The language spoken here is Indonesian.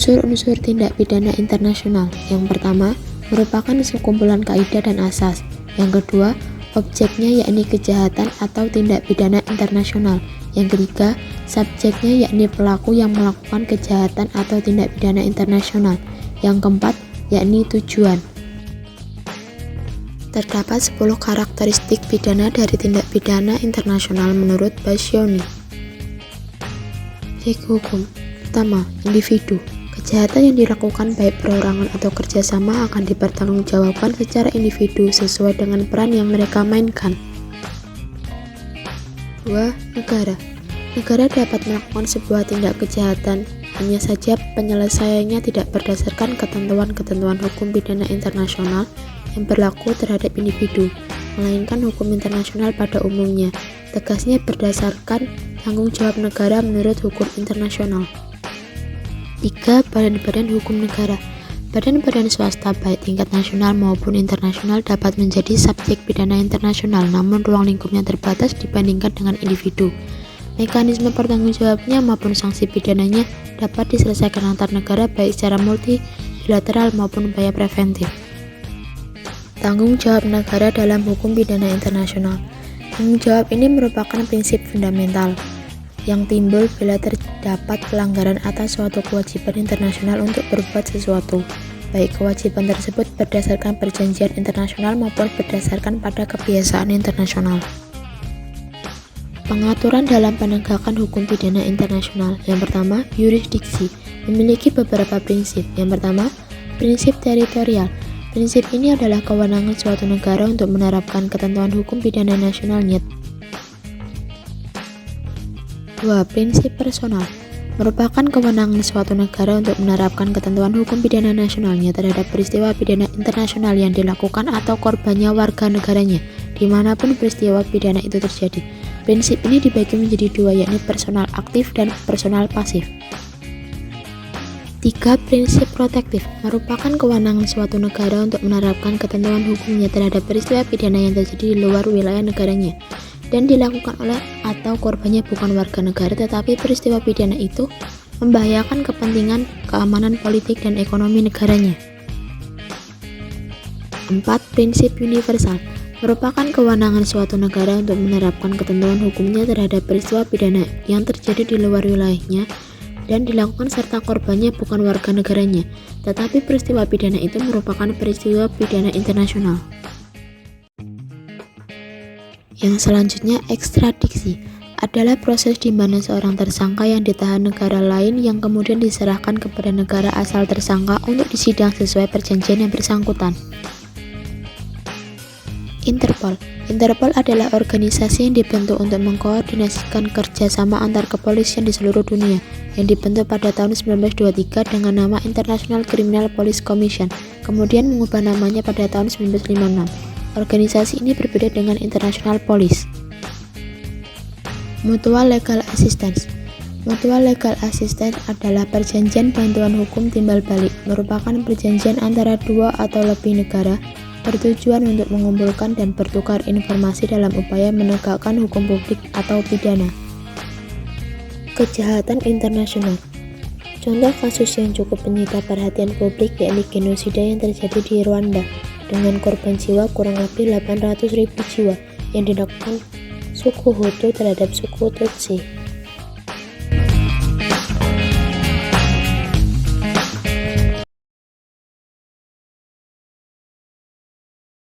Unsur-unsur tindak pidana internasional. Yang pertama, merupakan sekumpulan kaidah dan asas. Yang kedua, objeknya yakni kejahatan atau tindak pidana internasional. Yang ketiga, subjeknya yakni pelaku yang melakukan kejahatan atau tindak pidana internasional. Yang keempat, yakni tujuan. Terdapat 10 karakteristik pidana dari tindak pidana internasional menurut Bascioni. Segi hukum. Pertama, individu. Kejahatan yang dilakukan baik perorangan atau kerjasama akan dipertanggungjawabkan secara individu sesuai dengan peran yang mereka mainkan. 2. Negara. Negara dapat melakukan sebuah tindak kejahatan, hanya saja penyelesaiannya tidak berdasarkan ketentuan-ketentuan hukum pidana internasional yang berlaku terhadap individu, melainkan hukum internasional pada umumnya. Tegasnya berdasarkan tanggung jawab negara menurut hukum internasional. 3. Badan-badan hukum negara. Badan-badan swasta baik tingkat nasional maupun internasional dapat menjadi subjek pidana internasional, namun ruang lingkupnya terbatas dibandingkan dengan individu. Mekanisme pertanggungjawabnya maupun sanksi pidananya dapat diselesaikan antar negara baik secara multilateral maupun upaya preventif. Tanggung jawab negara dalam hukum pidana internasional. Tanggung jawab ini merupakan prinsip fundamental yang timbul bila terdapat pelanggaran atas suatu kewajiban internasional untuk berbuat sesuatu, baik kewajiban tersebut berdasarkan perjanjian internasional maupun berdasarkan pada kebiasaan internasional. Pengaturan dalam penegakan hukum pidana internasional. Yang pertama, yurisdiksi memiliki beberapa prinsip. Yang pertama, prinsip teritorial. Prinsip ini adalah kewenangan suatu negara untuk menerapkan ketentuan hukum pidana nasionalnya. 2. Prinsip personal merupakan kewenangan suatu negara untuk menerapkan ketentuan hukum pidana nasionalnya terhadap peristiwa pidana internasional yang dilakukan atau korbannya warga negaranya, dimanapun peristiwa pidana itu terjadi. Prinsip ini dibagi menjadi dua, yakni personal aktif dan personal pasif. 3. Prinsip protektif merupakan kewenangan suatu negara untuk menerapkan ketentuan hukumnya terhadap peristiwa pidana yang terjadi di luar wilayah negaranya dan dilakukan oleh atau korbannya bukan warga negara, tetapi peristiwa pidana itu membahayakan kepentingan keamanan politik dan ekonomi negaranya. 4. Prinsip universal merupakan kewenangan suatu negara untuk menerapkan ketentuan hukumnya terhadap peristiwa pidana yang terjadi di luar wilayahnya dan dilakukan serta korbannya bukan warga negaranya, tetapi peristiwa pidana itu merupakan peristiwa pidana internasional. Yang selanjutnya, ekstradisi adalah proses di mana seorang tersangka yang ditahan negara lain yang kemudian diserahkan kepada negara asal tersangka untuk disidang sesuai perjanjian yang bersangkutan. Interpol. Interpol adalah organisasi yang dibentuk untuk mengkoordinasikan kerjasama antar kepolisian di seluruh dunia, yang dibentuk pada tahun 1923 dengan nama International Criminal Police Commission, kemudian mengubah namanya pada tahun 1956. Organisasi ini berbeda dengan International Police. Mutual Legal Assistance. Mutual Legal Assistance adalah perjanjian bantuan hukum timbal balik, merupakan perjanjian antara dua atau lebih negara bertujuan untuk mengumpulkan dan bertukar informasi dalam upaya menegakkan hukum publik atau pidana. Kejahatan internasional. Contoh kasus yang cukup menyita perhatian publik yakni genosida yang terjadi di Rwanda dengan korban jiwa kurang lebih 800.000 jiwa yang dilakukan suku Hutu terhadap suku Tutsi.